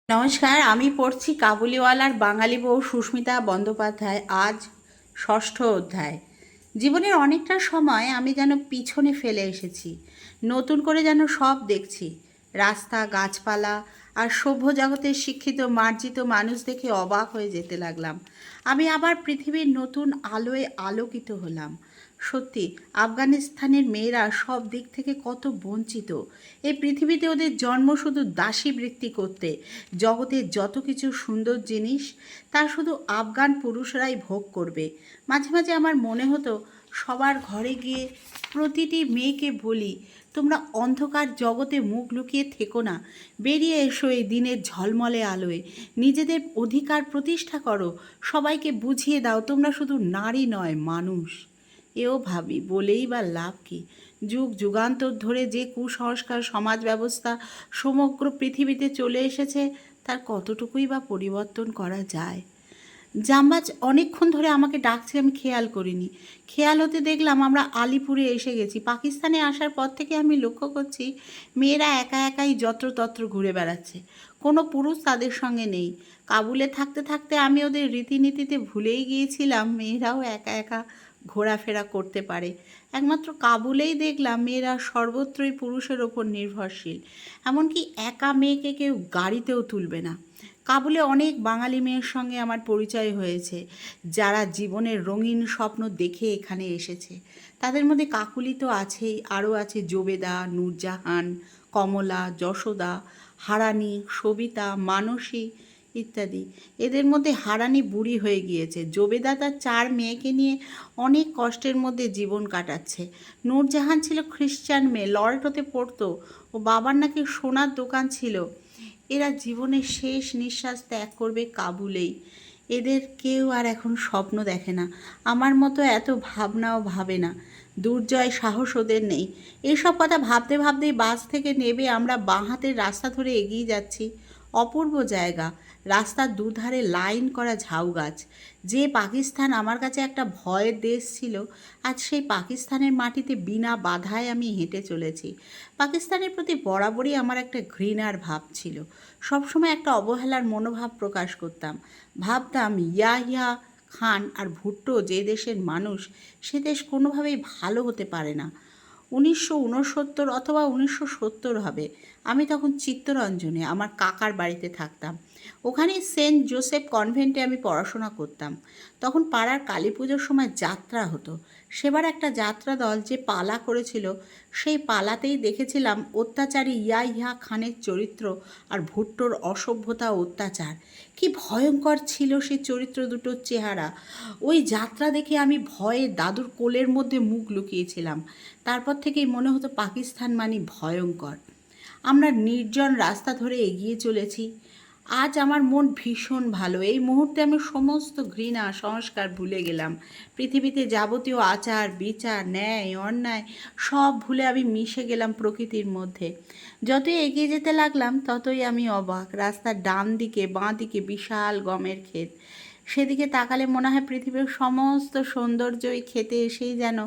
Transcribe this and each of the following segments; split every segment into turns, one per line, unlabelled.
নমস্কার, আমি পড়ছি কাবুলিওয়ালার বাঙালি বউ সুস্মিতা বন্দ্যোপাধ্যায়। আজ ষষ্ঠ অধ্যায়। জীবনের অনেকটা সময় আমি যেন পিছনে ফেলে এসেছি, নতুন করে যেন সব দেখছি। রাস্তা, গাছপালা আর সভ্য জগতের শিক্ষিত মার্জিত মানুষ দেখে অবাক হয়ে যেতে লাগলাম। আমি আবার পৃথিবীর নতুন আলোয় আলোকিত হলাম। সত্যি, আফগানিস্তানের মেয়েরা সব দিক থেকে কত বঞ্চিত। এই পৃথিবীতে ওদের জন্ম শুধু দাসী বৃত্তি করতে। জগতের যত কিছু সুন্দর জিনিস তা শুধু আফগান পুরুষরাই ভোগ করবে। মাঝে মাঝে আমার মনে হতো সবার ঘরে গিয়ে প্রতিটি মেয়েকে বলি, তোমরা অন্ধকার জগতে মুখ লুকিয়ে থেকো না, বেরিয়ে এসো এই দিনের ঝলমলে আলোয়, নিজেদের অধিকার প্রতিষ্ঠা করো, সবাইকে বুঝিয়ে দাও তোমরা শুধু নারী নয়, মানুষ। এও ভাবি, বলেই বা লাভ কী? যুগ যুগান্তর ধরে যে কুসংস্কার সমাজ ব্যবস্থা সমগ্র পৃথিবীতে চলে এসেছে, তার কতটুকুই বা পরিবর্তন করা যায়? জামবাজ অনেকক্ষণ ধরে আমাকে ডাকছে, আমি খেয়াল করিনি। খেয়াল হতে দেখলাম আমরা আলিপুরে এসে গেছি। পাকিস্তানে আসার পর থেকে আমি লক্ষ্য করছি মেয়েরা একা একাই যত্রতত্র ঘুরে বেড়াচ্ছে, কোনো পুরুষ তাদের সঙ্গে নেই। কাবুলে থাকতে থাকতে আমি ওদের রীতিনীতিতে ভুলেই গিয়েছিলাম মেয়েরাও একা একা ঘোরাফেরা করতে পারে। একমাত্র কাবুলেই দেখলাম মেয়েরা সর্বত্রই পুরুষের ওপর নির্ভরশীল। এমনকি একা মেয়েকে কেউ গাড়িতেও তুলবে না। কাবুলে অনেক বাঙালি মেয়ের সঙ্গে আমার পরিচয় হয়েছে, যারা জীবনের রঙিন স্বপ্ন দেখে এখানে এসেছে। তাদের মধ্যে কাকুলি তো আছেই, আরও আছে জোবেদা, নূরজাহান, কমলা, যশোদা, হারানি, সবিতা, মানসী ইত্যাদি। এদের মধ্যে হারানি বুড়ি হয়ে গিয়েছে। জোবেদা তার 4 মেয়েকে নিয়ে অনেক কষ্টের মধ্যে জীবন কাটাচ্ছে। নূরজাহান ছিল খ্রিস্টান মেয়ে, লরেটোতে পড়তো, ও বাবার নাকি সোনার দোকান ছিল। এরা জীবনের শেষ নিঃশ্বাস ত্যাগ করবে কাবুলেই। এদের কেউ আর এখন স্বপ্ন দেখে না, আমার মতো এত ভাবনাও ভাবে না। দুর্জয় সাহস ওদের নেই। এইসব কথা ভাবতে ভাবতেই বাস থেকে নেমে আমরা বাঁ হাতের রাস্তা ধরে এগিয়ে যাচ্ছি। অপূর্ব জায়গা, রাস্তার দুধারে লাইন করা ঝাউ গাছ। যে পাকিস্তান আমার কাছে একটা ভয়ের দেশ ছিল, আজ সেই পাকিস্তানের মাটিতে বিনা বাধায় আমি হেঁটে চলেছি। পাকিস্তানের প্রতি বরাবরই আমার একটা ঘৃণার ভাব ছিল। সবসময় একটা অবহেলার মনোভাব প্রকাশ করতাম। ভাবতাম ইয়াহিয়া খান আর ভুট্টো যে দেশের মানুষ, সে দেশ কোনোভাবেই ভালো হতে পারে না। 1969 অথবা 1970 হবে। আমি তখন চিত্তরঞ্জনে আমার কাকার বাড়িতে থাকতাম। ওখানে সেন্ট জোসেফ কনভেন্টে আমি পড়াশোনা করতাম। তখন পাড়ার কালী পুজোর সময় যাত্রা হতো। সেবার একটা যাত্রা দল যে পালা করেছিল, সেই পালাতেই দেখেছিলাম অত্যাচারী ইয়াহিয়া খানের চরিত্র আর ভুট্টোর অসভ্যতা ও অত্যাচার। কি ভয়ঙ্কর ছিল সেই চরিত্র দুটোর চেহারা! ওই যাত্রা দেখে আমি ভয়ে দাদুর কোলের মধ্যে মুখ লুকিয়েছিলাম। তারপর থেকেই মনে হতো পাকিস্তান মানে ভয়ঙ্কর। আমরা নির্জন রাস্তা ধরে এগিয়ে চলেছি। আজ আমার মন ভীষণ ভালো। এই মুহূর্তে আমি সমস্ত ঘৃণা সংস্কার ভুলে গেলাম। পৃথিবীতে যাবতীয় আচার বিচার ন্যায় অন্যায় সব ভুলে আমি মিশে গেলাম প্রকৃতির মধ্যে। যতই এগিয়ে যেতে লাগলাম ততই আমি অবাক। রাস্তার ডান দিকে বাঁ দিকে বিশাল গমের ক্ষেত। সেদিকে তাকালে মনে হয় পৃথিবীর সমস্ত সৌন্দর্যই খেতে এসেই যেন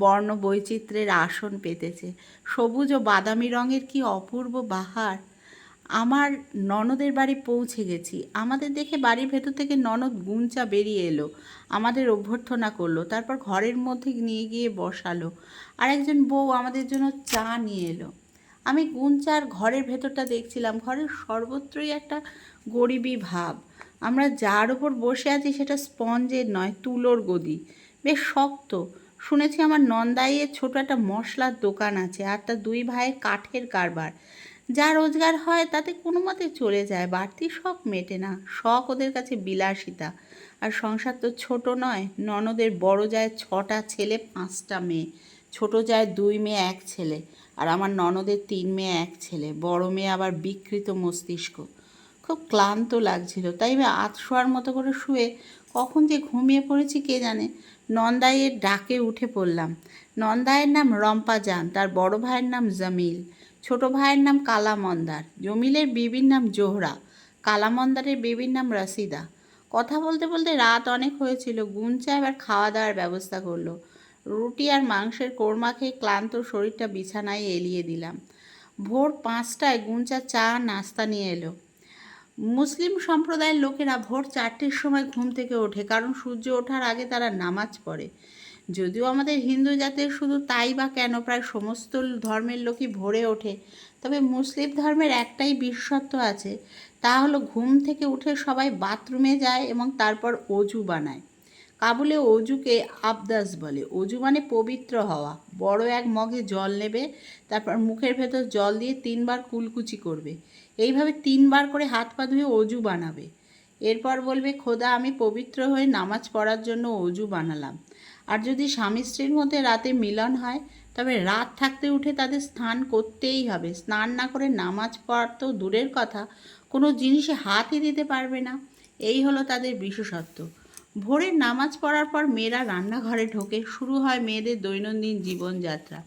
বর্ণ বৈচিত্র্যের আসন পেতেছে। সবুজ ও বাদামি রঙের কি অপূর্ব বাহার! আমার ননদের বাড়ি পৌঁছে গেছি। আমাদের দেখে বাড়ির ভেতর থেকে ননদ গুঞ্চা বেরিয়ে এলো, আমাদের অভ্যর্থনা করলো, তারপর ঘরের মধ্যে নিয়ে গিয়ে বসালো। আর একজন বউ আমাদের জন্য চা নিয়ে এলো। আমি গুঞ্চার ঘরের ভেতরটা দেখছিলাম। ঘরের সর্বত্রই একটা গরিবী ভাব। আমরা যার ওপর বসে আছি সেটা স্পঞ্জের নয়, তুলোর গদি, বেশ শক্ত। শুনেছি আমার নন্দাইয়ের ছোট একটা মশলার দোকান আছে, আর তার 2 ভাইয়ের কাঠের কারবার। যা রোজগার হয় তাতে কোনো মতে চলে যায়, বাড়তি শখ মেটে না। শখ ওদের কাছে বিলাসিতা। আর সংসার তো ছোট নয়। ননদের বড় যায় 6টা ছেলে 5টা মেয়ে, ছোট যায় 2 মেয়ে 1 ছেলে, আর আমার ননদের 3 মেয়ে 1 ছেলে। বড় মেয়ে আবার বিকৃত মস্তিষ্ক। খুব ক্লান্ত লাগছিল, তাই আমি আধশোয়ার মতো করে শুয়ে কখন যে ঘুমিয়ে পড়েছি কে জানে। নন্দাইয়ের ডাকে উঠে পড়লাম। নন্দাইয়ের নাম রম্পাজান, তার বড় ভাইয়ের নাম জামিল, ছোট ভাইয়ের নাম কালামন্দার, জমিলের বিবির নাম জোহরা, কালামন্দারের বিবির নাম রাশিদা। কথা বলতে বলতে রাত অনেক হয়েছিল। গুঞ্চা এবার খাওয়া দাওয়ার ব্যবস্থা করলো। রুটি আর মাংসের কোরমা খেয়ে ক্লান্ত শরীরটা বিছানায় এলিয়ে দিলাম। ভোর 5টায় গুঞ্চা চা নাস্তা নিয়ে এলো। মুসলিম সম্প্রদায়ের লোকেরা ভোর 4টের সময় ঘুম থেকে ওঠে, কারণ সূর্য ওঠার আগে তারা নামাজ পড়ে। যদিও আমাদের হিন্দু জাতির শুধু তাই বা কেন, প্রায় সমস্ত ধর্মের লোকই ভোরে ওঠে। তবে মুসলিম ধর্মের একটাই বিশেষত্ব আছে, তা হলো ঘুম থেকে উঠে সবাই বাথরুমে যায় এবং তারপর অজু বানায়। কাবুলে অজুকে আবদাস বলে। অজু মানে পবিত্র হওয়া। বড় এক মগে জল নেবে, তারপর মুখের ভেতর জল দিয়ে 3বার কুলকুচি করবে। এইভাবে 3বার করে হাত পা ধুয়ে অজু বানাবে। এরপর বলবে, খোদা, আমি পবিত্র হয়ে নামাজ পড়ার জন্য অজু বানালাম। আর যদি স্বামী স্ত্রীর মধ্যে রাতে মিলন হয়, তবে রাত থাকতে উঠে তাদের স্নান করতেই হবে। স্নান না করে নামাজ পড়ার তো দূরের কথা, কোনো জিনিসে হাতই দিতে পারবে না। এই হলো তাদের বিশেষত্ব। ভোরের নামাজ পড়ার পর মেয়েরা রান্নাঘরে ঢোকে। শুরু হয় মেয়েদের দৈনন্দিন জীবনযাত্রা।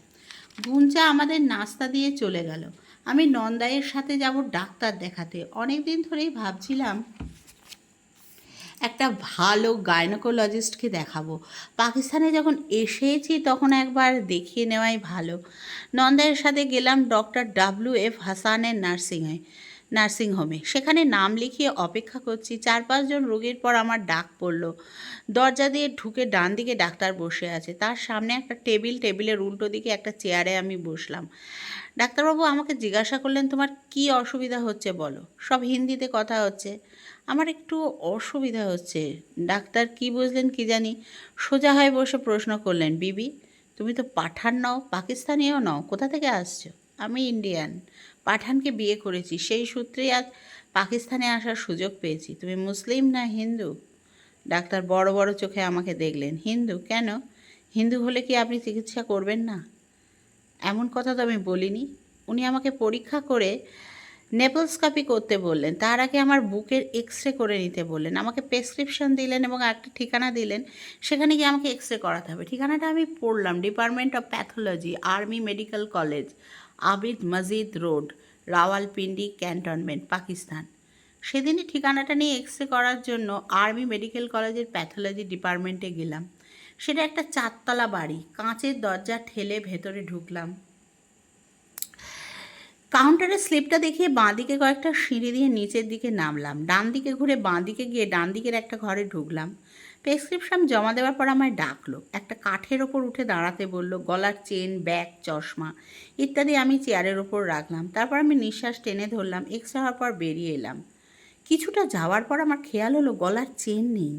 গুঞ্জা আমাদের নাস্তা দিয়ে চলে গেল। আমি নন্দাইয়ের সাথে যাব ডাক্তার দেখাতে। অনেক দিন ধরেই ভাবছিলাম একটা ভালো গাইনোকোলজিস্টকে দেখাবো। পাকিস্তানে যখন এসেছি তখন একবার দেখিয়ে নেওয়াই ভালো। নন্দাইয়ের সাথে গেলাম ডক্টর WF হাসানের নার্সিংহোমে। সেখানে নাম লিখিয়ে অপেক্ষা করছি। 4-5 জন রোগীর পর আমার ডাক পড়ল। দরজা দিয়ে ঢুকে ডান দিকে ডাক্তার বসে আছে, তার সামনে একটা টেবিলের উল্টো দিকে একটা চেয়ারে আমি বসলাম। ডাক্তারবাবু আমাকে জিজ্ঞাসা করলেন, তোমার কি অসুবিধা হচ্ছে বলো। সব হিন্দিতে কথা হচ্ছে। আমার একটু অসুবিধা হচ্ছে। ডাক্তার কি বুঝলেন কি জানি, সোজা হয়ে বসে প্রশ্ন করলেন, বিবি, তুমি তো পাঠান নও, পাকিস্তানিও নও, কোথা থেকে আসছো? আমি ইন্ডিয়ান। পাঠানকে বিয়ে করেছি, সেই সূত্রেই আজ পাকিস্তানে আসার সুযোগ পেয়েছি। তুমি মুসলিম না হিন্দু? ডাক্তার বড় বড় চোখে আমাকে দেখলেন। হিন্দু? কেন? হিন্দু হলে কি আপনি চিকিৎসা করবেন না? এমন কথা তো আমি বলিনি। উনি আমাকে পরীক্ষা করে নেপলস্কোপি করতে বললেন। তার আগে আমার বুকের এক্স-রে করে নিতে বললেন। আমাকে প্রেসক্রিপশন দিলেন এবং একটা ঠিকানা দিলেন, সেখানে গিয়ে আমাকে এক্স-রে করাতে হবে। ঠিকানাটা আমি পড়লাম, department of pathology, army medical college, Abid মসজিদ রোড, রাওয়ালপিন্ডি ক্যান্টনমেন্ট, পাকিস্তান। সেদিনই ঠিকানাটা নিয়ে এক্স-রে করার জন্য আর্মি মেডিকেল কলেজের প্যাথোলজি ডিপার্টমেন্টে গেলাম। সেটা একটা 4তলা বাড়ি। কাঁচের দরজা ঠেলে ভেতরে ঢুকলাম। কাউন্টারের স্লিপটা দেখিয়ে বাঁদিকে কয়েকটা সিঁড়ি দিয়ে নিচের দিকে নামলাম। ডান দিকে ঘুরে বাঁদিকে গিয়ে ডান দিকের একটা ঘরে ঢুকলাম। প্রেসক্রিপশন জমা দেওয়ার পর আমায় ডাকলো। একটা কাঠের ওপর উঠে দাঁড়াতে বলল। গলার চেন, ব্যাগ, চশমা ইত্যাদি আমি চেয়ারের ওপর রাখলাম। তারপর আমি নিঃশ্বাস টেনে ধরলাম। এক্সরে হওয়ার পর বেরিয়ে এলাম। কিছুটা যাওয়ার পর আমার খেয়াল হলো গলার চেন নেই।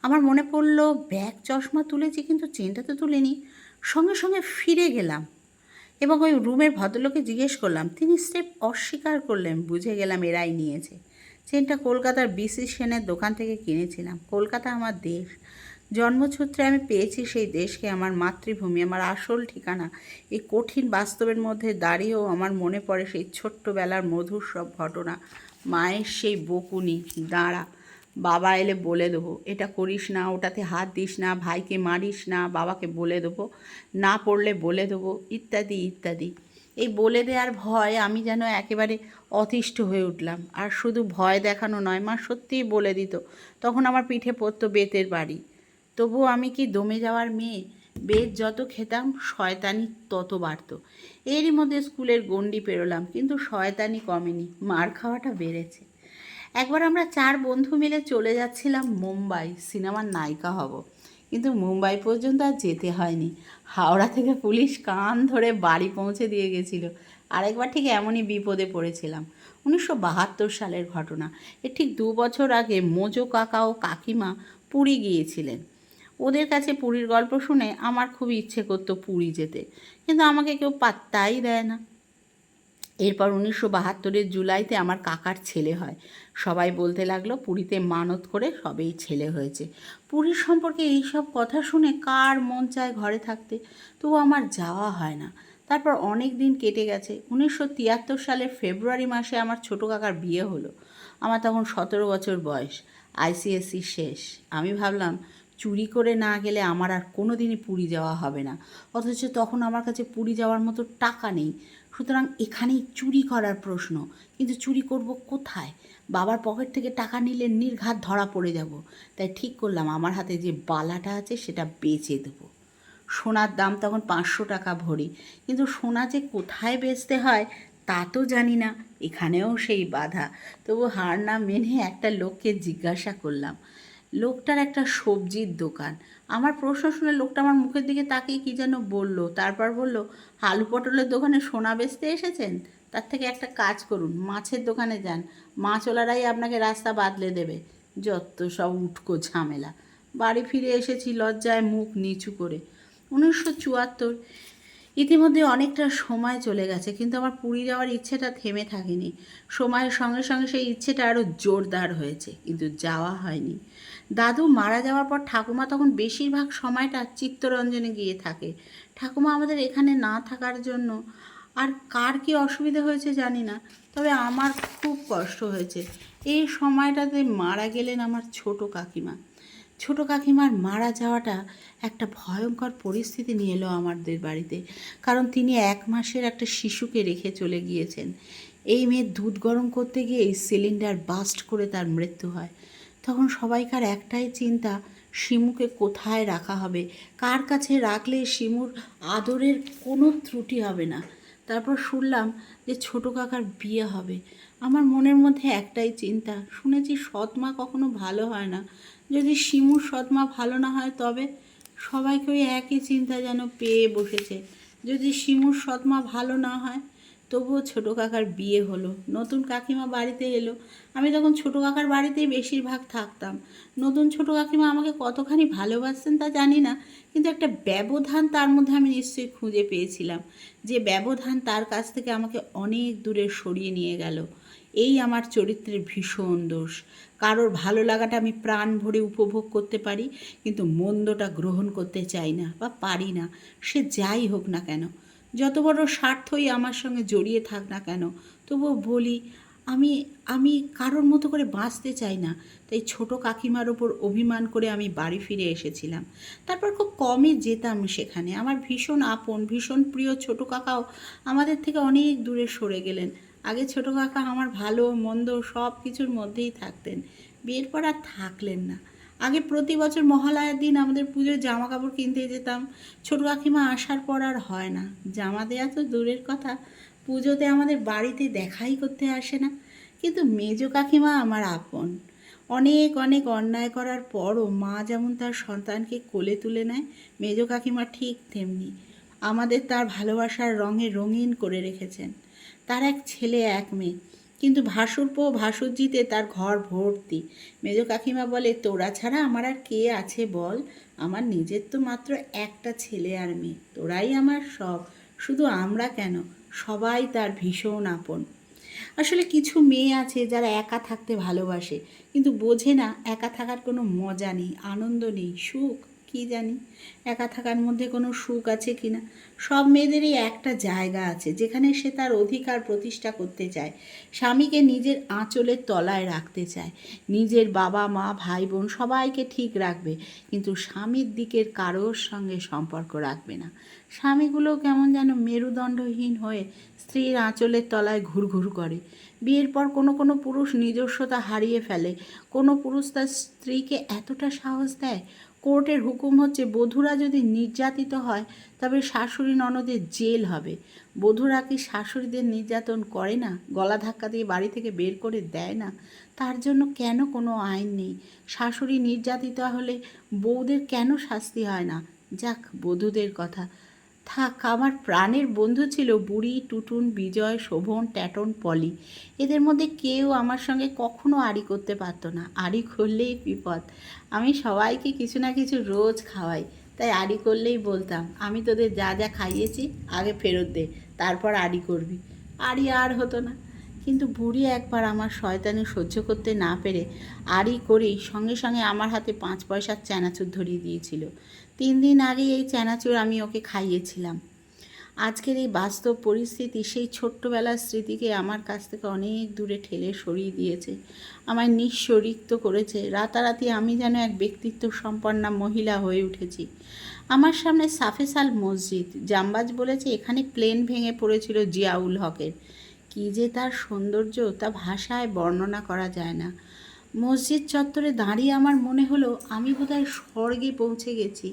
আমার মনে পড়লো ব্যাগ, চশমা তুলেছি, কিন্তু চেনটা তো তুলিনি। সঙ্গে সঙ্গে ফিরে গেলাম এবং ওই রুমের ভদ্রলোককে জিজ্ঞেস করলাম। তিনি স্রেফ অস্বীকার করলেন। বুঝে গেলাম এরাই নিয়েছে। চেনটা কলকাতার BC সেনের দোকান থেকে কিনেছিলাম। কলকাতা আমার দেশ। জন্মসূত্রে আমি পেয়েছি সেই দেশকে, আমার মাতৃভূমি, আমার আসল ঠিকানা। এই কঠিন বাস্তবের মধ্যে দাঁড়িয়েও আমার মনে পড়ে সেই ছোট্টবেলার মধুর সব ঘটনা। মায়ের সেই বকুনি, দাঁড়া, বাবা এলে বলে দেবো, এটা করিস না, ওটাতে হাত দিস না, ভাইকে মারিস না, বাবাকে বলে দেবো, না পড়লে বলে দেবো, ইত্যাদি ইত্যাদি। এই বলে দেওয়ার ভয় আমি যেন একেবারে অতিষ্ঠ হয়ে উঠলাম। আর শুধু ভয় দেখানো নয়, মা সত্যিই বলে দিত। তখন আমার পিঠে পড়তো বেতের বাড়ি। তবুও আমি কি দমে যাওয়ার মেয়ে? বেত যত খেতাম শয়তানি তত বাড়ত। এরই মধ্যে স্কুলের গণ্ডি পেরোলাম, কিন্তু শয়তানি কমেনি, মার খাওয়াটা বেড়েছে। একবার আমরা 4 বন্ধু মিলে চলে যাচ্ছিলাম মুম্বাই, সিনেমার নায়িকা হব। কিন্তু মুম্বাই পর্যন্ত আর যেতে হয়নি। হাওড়া থেকে পুলিশ কান ধরে বাড়ি পৌঁছে দিয়ে গেছিল। আরেকবার ঠিক এমনই বিপদে পড়েছিলাম। 1972 সালের ঘটনা। এর ঠিক 2 বছর আগে মোজো কাকা ও কাকিমা পুরী গিয়েছিলেন। ওদের কাছে পুরীর গল্প শুনে আমার খুব ইচ্ছে করতো পুরী যেতে, কিন্তু আমাকে কেউ পাত্তাই দেয় না। এরপর 1972-এর জুলাইতে আমার কাকার ছেলে হয়। সবাই বলতে লাগলো পুরীতে মানত করে সবেই ছেলে হয়েছে। পুরীর সম্পর্কে এইসব কথা শুনে কার মন চায় ঘরে থাকতে, তবু আমার যাওয়া হয় না। তারপর অনেক দিন কেটে গেছে। 1973 সালের ফেব্রুয়ারি মাসে আমার ছোটো কাকার বিয়ে হলো। আমার তখন 17 বছর বয়স। ICSE শেষ। আমি ভাবলাম চুরি করে না গেলে আমার আর কোনো দিনই পুরী যাওয়া হবে না। অথচ তখন আমার কাছে পুরী যাওয়ার মতো টাকা নেই। সুতরাং এখানেই চুরি করার প্রশ্ন। কিন্তু চুরি করব কোথায়? বাবার পকেট থেকে টাকা নিলে নির্ঘাত ধরা পড়ে যাব। তাই ঠিক করলাম আমার হাতে যে বালাটা আছে সেটা বেচে দেবো। সোনার দাম তখন 500 টাকা ভরি। কিন্তু সোনা যে কোথায় বেচতে হয় তা তো জানি না, এখানেও সেই বাধা। তবু হার না মেনে একটা লোককে জিজ্ঞাসা করলাম। লোকটার একটা সবজির দোকান। আমার প্রশ্ন শুনে লোকটা আমার মুখের দিকে তাকিয়ে কী যেন বলল, তারপর বলল, আলু পটলের দোকানে সোনা বেচতে এসেছেন? তার থেকে একটা কাজ করুন, মাছের দোকানে যান, মাছওয়ালারাই আপনাকে রাস্তা বাতলে দেবে। যত সব উটকো ঝামেলা। বাড়ি ফিরে এসেছি লজ্জায় মুখ নিচু করে। 1974। ইতিমধ্যে অনেকটা সময় চলে গেছে, কিন্তু আমার পুরী যাওয়ার ইচ্ছেটা থেমে থাকেনি। সময়ের সঙ্গে সঙ্গে সেই ইচ্ছেটা আরও জোরদার হয়েছে, কিন্তু যাওয়া হয়নি। দাদু মারা যাওয়ার পর ঠাকুমা তখন বেশিরভাগ সময়টা চিত্তরঞ্জনে গিয়ে থাকে। ঠাকুমা আমাদের এখানে না থাকার জন্য আর কার কী অসুবিধা হয়েছে জানি না, তবে আমার খুব কষ্ট হয়েছে। এই সময়টাতে মারা গেলেন আমার ছোট কাকিমা। ছোট কাকিমার মারা যাওয়াটা একটা ভয়ঙ্কর পরিস্থিতি নিয়ে এলো আমাদের বাড়িতে, কারণ তিনি 1 মাসের একটা শিশুকে রেখে চলে গিয়েছেন। এই মেয়ের দুধ গরম করতে গিয়ে সিলিন্ডার বাস্ট করে তার মৃত্যু হয়। তখন সবাইকার একটাই চিন্তা, শিমুকে কোথায় রাখা হবে, কার কাছে রাখলে শিমুর আদরের কোনো ত্রুটি হবে না। তারপর শুনলাম যে ছোটো কাকার বিয়ে হবে। আমার মনের মধ্যে একটাই চিন্তা, শুনেছি সৎমা কখনো ভালো হয় না। যদি শিমুর সৎমা ভালো না হয় তবে? সবাইকে ওই একই চিন্তা যেন পেয়ে বসেছে। যদি শিমুর সৎমা ভালো না হয়? তবুও ছোটো কাকার বিয়ে হলো, নতুন কাকিমা বাড়িতে এলো। আমি তখন ছোটো কাকার বাড়িতেই বেশিরভাগ থাকতাম। নতুন ছোটো কাকিমা আমাকে কতখানি ভালোবাসতেন তা জানি না, কিন্তু একটা ব্যবধান তার মধ্যে আমি নিশ্চয়ই খুঁজে পেয়েছিলাম, যে ব্যবধান তার কাছ থেকে আমাকে অনেক দূরে সরিয়ে নিয়ে গেল। এই আমার চরিত্রের ভীষণ দোষ। কারোর ভালো লাগাটা আমি প্রাণ ভরে উপভোগ করতে পারি, কিন্তু মন্দটা গ্রহণ করতে চাই না বা পারি না, সে যাই হোক না কেন, যত বড় স্বার্থই আমার সঙ্গে জড়িয়ে থাক না কেন। তবুও বলি, আমি আমি কারোর মতো করে বাঁচতে চাই না। তাই ছোট কাকিমার ওপর অভিমান করে আমি বাড়ি ফিরে এসেছিলাম। তারপর খুব কমই যেতাম সেখানে। আমার ভীষণ আপন, ভীষণ প্রিয় ছোট কাকাও আমাদের থেকে অনেক দূরে সরে গেলেন। আগে ছোট কাকা আমার ভালো মন্দ সব কিছুর মধ্যেই থাকতেন, বিয়ের পর আর থাকলেন না। আগে প্রতি বছর মহালয়ার দিন আমাদের পুজোর জামা কাপড় কিনতে যেতাম। ছোট কাকিমা আসার পর আর হয় না। জামা দেওয়া তো দূরের কথা, পুজোতে আমাদের বাড়িতে দেখাই করতে আসে না। কিন্তু মেজো কাকিমা আমার আপন। অনেক অনেক অন্যায় করার পরও মা যেমন তার সন্তানকে কোলে তুলে নেয়, মেজো কাকিমা ঠিক তেমনি আমাদের তার ভালোবাসার রঙে রঙিন করে রেখেছেন। তার এক ছেলে এক মেয়ে, কিন্তু ভাসুরপো ভাসুরজিতে তার ঘর ভর্তি। মেজো কাকিমা বলে, তোরা ছাড়া আমার আর কে আছে বল? আমার নিজের তো মাত্র একটা ছেলে আর মেয়ে, তোরাই আমার সব। শুধু আমরা কেন, সবাই তার ভীষণ আপন। আসলে কিছু মেয়ে আছে যারা একা থাকতে ভালোবাসে, কিন্তু বোঝে না একা থাকার কোনো মজা নেই, আনন্দ নেই, সুখ কি জানি একা থাকার মধ্যে কোনো সুখ আছে কি না। সব মেয়েদেরই একটা জায়গা আছে যেখানে সে তার অধিকার প্রতিষ্ঠা করতে চায়, স্বামীকে নিজের আঁচলের তলায় রাখতে চায়, নিজের বাবা মা ভাই বোন সবাইকে ঠিক রাখবে, কিন্তু স্বামীর দিকের কারোর সঙ্গে সম্পর্ক রাখবে না। স্বামীগুলো কেমন যেন মেরুদণ্ডহীন হয়ে স্ত্রীর আঁচলের তলায় ঘুরঘুর করে। বিয়ের পর কোনো কোনো পুরুষ নিজস্বতা হারিয়ে ফেলে। কোনো পুরুষ তার স্ত্রীকে এতটা সাহস দেয়, কোর্টের হুকুম হচ্ছে বধূরা যদি নির্যাতিত হয় তবে শাশুড়ি ননদের জেল হবে। বধূরা কি শাশুড়িদের নির্যাতন করে না, গলা ধাক্কা দিয়ে বাড়ি থেকে বের করে দেয় না? তার জন্য কেন কোনো আইন নেই? শাশুড়ি নির্যাতিত হলে বউদের কেন শাস্তি হয় না? যাক, বধূদের কথা থাক। আমার প্রাণের বন্ধু ছিল বুড়ি, টুটুন, বিজয়, শোভন, ট্যাটন, পলি। এদের মধ্যে কেউ আমার সঙ্গে কখনো আড়ি করতে পারতো না। আড়ি করলেই বিপদ। আমি সবাইকে কিছু না কিছু রোজ খাওয়াই, তাই আড়ি করলেই বলতাম, আমি তোদের যা যা খাইয়েছি আগে ফেরত দে, তারপর আড়ি করবি। আড়ি আর হতো না। কিন্তু বুড়ি একবার আমার শয়তানি সহ্য করতে না পেরে আড়ি করেই সঙ্গে সঙ্গে আমার হাতে 5 পয়সার চানাচুর ধরিয়ে দিয়েছিল। 3 দিন আগে এই চানাচুর আমি ওকে খাইয়েছিলাম। আজকের এই বাস্তব পরিস্থিতি সেই ছোট্টবেলার স্মৃতিকে আমার কাছ থেকে অনেক দূরে ঠেলে সরিয়ে দিয়েছে, আমায় নিঃস্ব রিক্ত করেছে। রাতারাতি আমি যেন এক ব্যক্তিত্ব সম্পন্না মহিলা হয়ে উঠেছি। আমার সামনে সাফেসাল মসজিদ। জামবাজ বলেছে এখানে প্লেন ভেঙে পড়েছিল জিয়াউল হকের। কী যে তার সৌন্দর্য, তা ভাষায় বর্ণনা করা যায় না। মসজিদ চত্বরে দাঁড়িয়ে আমার মনে হলো আমি বোধহয় স্বর্গে পৌঁছে গেছি।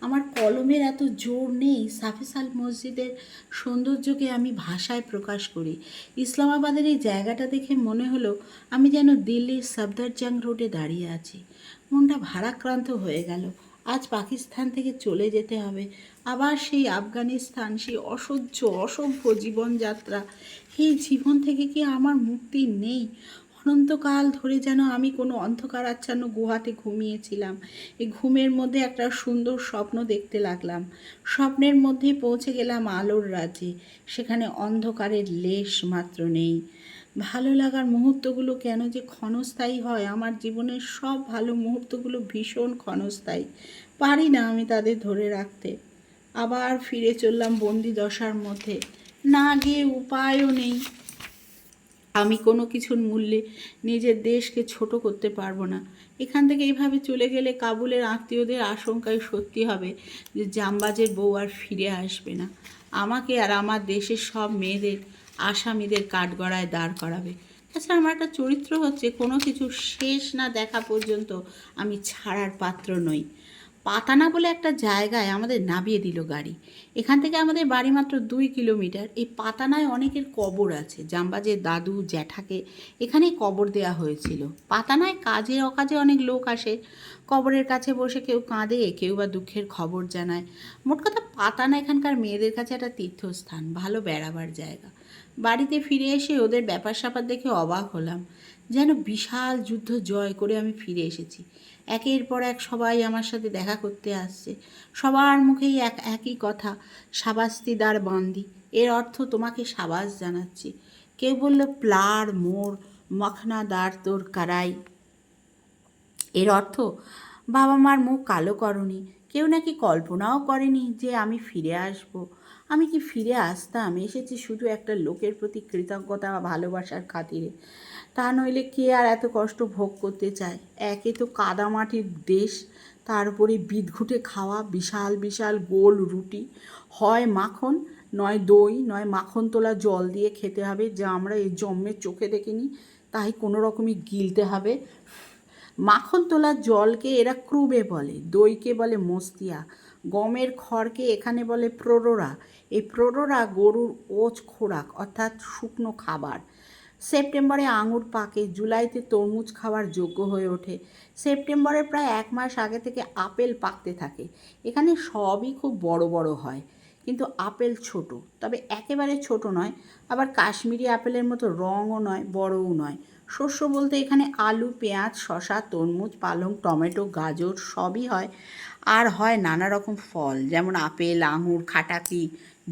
আমার কলমের এত জোর নেই সাফেসাল মসজিদের সৌন্দর্যকে আমি ভাষায় প্রকাশ করি। ইসলামাবাদের এই জায়গাটা দেখে মনে হলো আমি যেন দিল্লির সফদরজং রোডে দাঁড়িয়ে আছি। মনটা ভারাক্রান্ত হয়ে গেল। আজ পাকিস্তান থেকে চলে যেতে হবে, আবার সেই আফগানিস্তান, সেই অসভ্য জীবনযাত্রা। এই জীবন থেকে কি আমার মুক্তি নেই? অনন্তকাল ধরে যেন আমি কোনো অন্ধকারাচ্ছন্ন গুহাতে ঘুমিয়েছিলাম। এই ঘুমের মধ্যে একটা সুন্দর স্বপ্ন দেখতে লাগলাম। স্বপ্নের মধ্যেই পৌঁছে গেলাম আলোর রাজ্যে। সেখানে অন্ধকারের লেশ মাত্র নেই। ভালো লাগার মুহূর্তগুলো কেন যে ক্ষণস্থায়ী হয়, আমার জীবনের সব ভালো মুহূর্তগুলো ভীষণ ক্ষণস্থায়ী। পারি না আমি তাদের ধরে রাখতে। আবার ফিরে চললাম বন্দি দশার মধ্যে। না গিয়ে উপায়ও নেই। আমি কোনো কিছুর মূল্যে নিজের দেশকে ছোট করতে পারবো না। এখান থেকে এইভাবে চলে গেলে কাবুলের আত্মীয়দের আশঙ্কাই সত্যি হবে যে জামবাজের বউ আর ফিরে আসবে না। আমাকে আর আমার দেশের সব মেয়েদের আসামিদের কাঠগড়ায় দাঁড় করাবে। তাছাড়া আমার একটা চরিত্র হচ্ছে কোনো কিছু শেষ না দেখা পর্যন্ত আমি ছাড়ার পাত্র নই। পাতানা বলে একটা জায়গায় আমাদের নামিয়ে দিল গাড়ি। এখান থেকে আমাদের বাড়ি মাত্র 2 কিলোমিটার। এই পাতানায় অনেকের কবর আছে। জামবাজের দাদু জ্যাঠাকে এখানেই কবর দেওয়া হয়েছিল। পাতানায় কাজে অকাজে অনেক লোক আসে। কবরের কাছে বসে কেউ কাঁদে, কেউ বা দুঃখের খবর জানায়। মোট কথা পাতানা এখানকার মেয়েদের কাছে একটা তীর্থস্থান, ভালো বেড়াবার জায়গা। বাড়িতে ফিরে এসে ওদের ব্যাপার স্যাপার দেখে অবাক হলাম। যেন বিশাল যুদ্ধ জয় করে আমি ফিরে এসেছি। একের পর এক সবাই আমার সাথে দেখা করতে আসছে। সবার মুখেই একই কথা, শাবাস্তিদার বান্দি। এর অর্থ তোমাকে সাবাস জানাচ্ছি। কেউ বলল প্লার মোর মখনাদার তোর কারাই। এর অর্থ বাবা মার মুখ কালো করনি। কেউ নাকি কল্পনাও করেনি যে আমি ফিরে আসব। আমি কি ফিরে আসতাম? এসেছি শুধু একটা লোকের প্রতি কৃতজ্ঞতা বা ভালোবাসার খাতিরে। তা নইলে কে আর এত কষ্ট ভোগ করতে চায়? একে তো কাদামাটির দেশ, তার উপরে বিদঘুটে খাওয়া বিশাল বিশাল গোল রুটি, হয় মাখন নয় দই নয় মাখন তোলা জল দিয়ে খেতে হবে, যা আমরা এই জন্মের চোখে দেখিনি, তাই কোনো রকমই গিলতে হবে। মাখন তোলা জলকে এরা ক্রুবে বলে, দইকে বলে মস্তিয়া, গমের খড়কে এখানে বলে প্রোরোরা। এই প্রোরোরা গরুর ওজ খোরাক, অর্থাৎ শুকনো খাবার। সেপ্টেম্বরে আঙুর পাকে, জুলাইতে তরমুজ খাওয়ার যোগ্য হয়ে ওঠে। সেপ্টেম্বরের প্রায় 1 মাস আগে থেকে আপেল পাকতে থাকে। এখানে সবই খুব বড় বড় হয়, কিন্তু আপেল ছোট, তবে একেবারে ছোট নয়, আবার কাশ্মীরি আপেলের মতো রঙও নয়, বড়ও নয়। শস্য বলতে এখানে আলু, পেঁয়াজ, শশা, তরমুজ, পালং, টমেটো, গাজর সবই হয়। আর হয় নানা রকম ফল, যেমন আপেল, আঙুর, খাটাকি,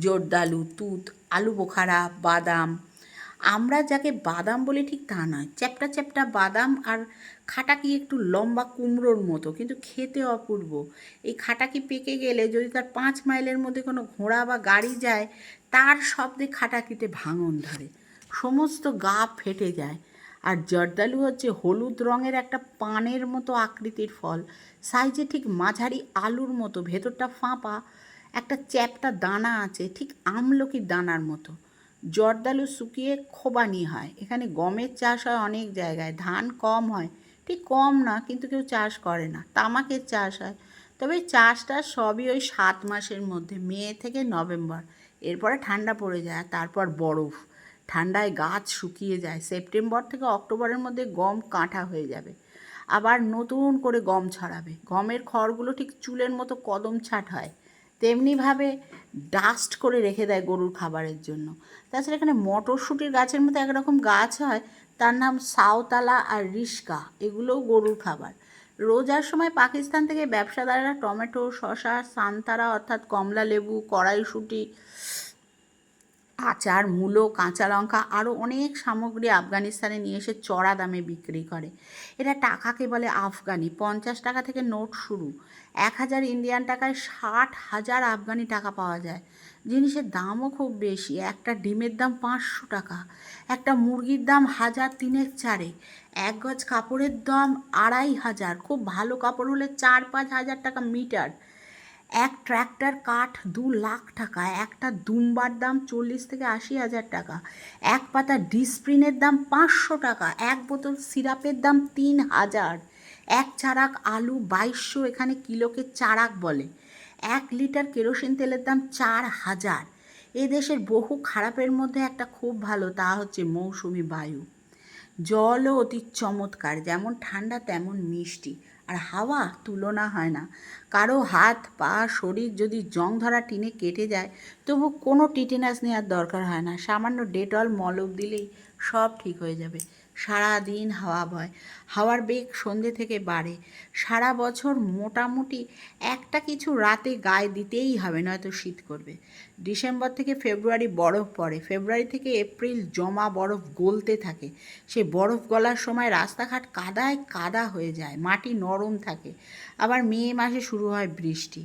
জর্দালু, তুত, আলু বোখারা, বাদাম। আমরা যাকে বাদাম বলি ঠিক তা নয়, চ্যাপ্টা চ্যাপ্টা বাদাম। আর খাটাকি একটু লম্বা কুমড়োর মতো, কিন্তু খেতে অপূর্ব। এই খাটাকি পেকে গেলে যদি তার 5 মাইলের মধ্যে কোনো ঘোড়া বা গাড়ি যায়, তার শব্দে খাটাকিতে ভাঙন ধরে, সমস্ত গা ফেটে যায়। আর জর্দালু হচ্ছে হলুদ রঙের একটা পানের মতো আকৃতির ফল, সাইজে ঠিক মাঝারি আলুর মতো, ভেতরটা ফাঁপা, একটা চ্যাপ্টা দানা আছে ঠিক আমলকির দানার মতো। জর্দালু শুকিয়ে খোবানি হয়। এখানে গমের চাষ হয় অনেক জায়গায়, ধান কম হয়, ঠিক কম না, কিন্তু কেউ চাষ করে না। তামাকের চাষ হয়, তবে চাষটা সবই ওই 7 মাসের মধ্যে, মে থেকে নভেম্বর। এরপরে ঠান্ডা পড়ে যায়, তারপর বরফ। ঠান্ডায় গাছ শুকিয়ে যায়। সেপ্টেম্বর থেকে অক্টোবরের মধ্যে গম কাঁটা হয়ে যাবে, আবার নতুন করে গম ছড়াবে। গমের খড়গুলো ঠিক চুলের মতো কদম ছাট হয়, তেমনিভাবে ডাস্ট করে রেখে দেয় গরুর খাবারের জন্য। তাছাড়া এখানে মটরশুঁটির গাছের মতো একরকম গাছ হয়, তার নাম সাঁওতালা আর রিস্কা, এগুলোও গরুর খাবার। রোজার সময় পাকিস্তান থেকে ব্যবসাদারেরা টমেটো, শশা, সান্তারা অর্থাৎ কমলা লেবু, কড়াইশুঁটি, আচার, মূলো, কাঁচা লঙ্কা আরও অনেক সামগ্রী আফগানিস্তানে নিয়ে এসে চড়া দামে বিক্রি করে। এরা টাকাকে বলে আফগানি। 50 টাকা থেকে নোট শুরু। 1000 ইন্ডিয়ান টাকায় 60,000 আফগানি টাকা পাওয়া যায়। জিনিসের দামও খুব বেশি। একটা ডিমের দাম 500 টাকা, একটা মুরগির দাম 1000-3-4, 1 গজ কাপড়ের দাম 2500, খুব ভালো কাপড় হলে 4-5 হাজার টাকা মিটার। এক ট্র্যাক্টর কাঠ 2 লাখ টাকা, একটা দুম্বার দাম 40 থেকে 80 হাজার টাকা, এক পাতা ডিসপ্রিনের দাম 500 টাকা, এক বোতল সিরাপের দাম 3000, এক চারাক আলু 2200, এখানে কিলোকে চারাক বলে, 1 লিটার কেরোসিন তেলের দাম 4000। এদেশের বহু খারাপের মধ্যে একটা খুব ভালো, তা হচ্ছে মৌসুমি বায়ু। জলও অতি চমৎকার, যেমন ঠান্ডা তেমন মিষ্টি, আর হাওয়া তুলনা হয় না। কারো হাত পা শরীর যদি জং ধরা টিনে কেটে যায়, তবু কোনো টিটেনাস নেওয়ার দরকার হয় না, সামান্য ডেটল মলম দিলেই সব ঠিক হয়ে যাবে। সারাদিন হাওয়া বয়, হাওয়ার বেগ সন্ধে থেকে বাড়ে। সারা বছর মোটামুটি একটা কিছু রাতে গায়ে দিতেই হবে, নয়তো শীত করবে। ডিসেম্বর থেকে ফেব্রুয়ারি বরফ পড়ে, ফেব্রুয়ারি থেকে এপ্রিল জমা বরফ গলতে থাকে। সেই বরফ গলার সময় রাস্তাঘাট কাদায় কাদা হয়ে যায়, মাটি নরম থাকে। আবার মে মাসে শুরু হয় বৃষ্টি।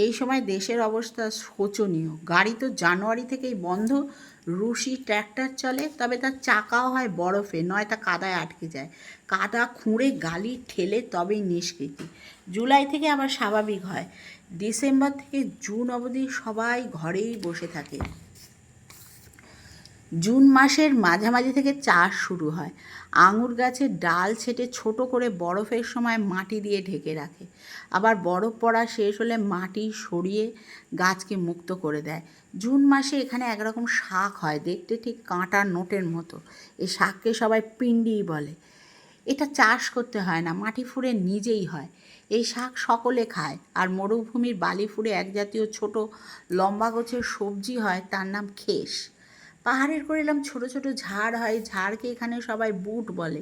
এই সময় দেশের অবস্থা শোচনীয়। গাড়ি তো জানুয়ারি থেকেই বন্ধ। রুশি ট্র্যাক্টর চলে, তবে তার চাকাও হয় বরফে, নয় তা কাদায় আটকে যায়। কাদা খুঁড়ে গালি ঠেলে তবেই নিষ্কৃতি। জুলাই থেকে আবার স্বাভাবিক হয়। ডিসেম্বর থেকে জুন অবধি সবাই ঘরেই বসে থাকে। জুন মাসের মাঝামাঝি থেকে চাষ শুরু হয়। আঙুর গাছের ডাল ছেঁটে ছোট করে বরফের সময় মাটি দিয়ে ঢেকে রাখে। আবার বরফ পড়া শেষ হলে মাটি সরিয়ে গাছকে মুক্ত করে দেয়। জুন মাসে এখানে একরকম শাক হয়, দেখতে ঠিক কাঁটার নোটের মতো। এই শাককে সবাই পিন্ডিই বলে। এটা চাষ করতে হয় না, মাটি ফুঁড়ে নিজেই হয়। এই শাক সকলে খায়। আর মরুভূমির বালি ফুঁড়ে এক জাতীয় ছোট লম্বা গোছের সবজি হয়, তার নাম খেস। পাহাড়ের করে এলাম ছোটো ছোটো ঝাড় হয়, ঝাড়কে এখানে সবাই বুট বলে।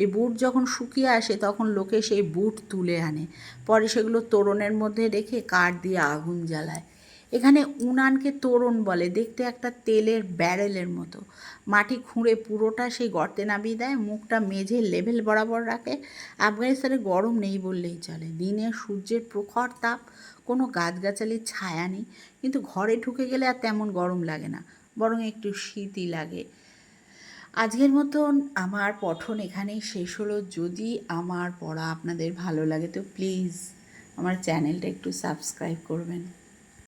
এই বুট যখন শুকিয়ে আসে তখন লোকে সেই বুট তুলে আনে, পরে সেগুলো তোরণের মধ্যে রেখে কাঠ দিয়ে আগুন জ্বালায়। এখানে উনানকে তোরণ বলে, দেখতে একটা তেলের ব্যারেলের মতো। মাটি খুঁড়ে পুরোটা সেই গর্তে নামিয়ে দেয়, মুখটা মেঝে লেভেল বরাবর রাখে। আফগানিস্তানে গরম নেই বললেই চলে। দিনে সূর্যের প্রখর তাপ, কোনো গাছগাছালির ছায়া নেই, কিন্তু ঘরে ঢুকে গেলে আর তেমন গরম লাগে না, বরং একটু শীতই লাগে। আজকের মতন আমার পঠন এখানেই শেষ হলো। যদি আমার পড়া আপনাদের ভালো লাগে তো প্লিজ আমার চ্যানেলটা একটু সাবস্ক্রাইব করবেন।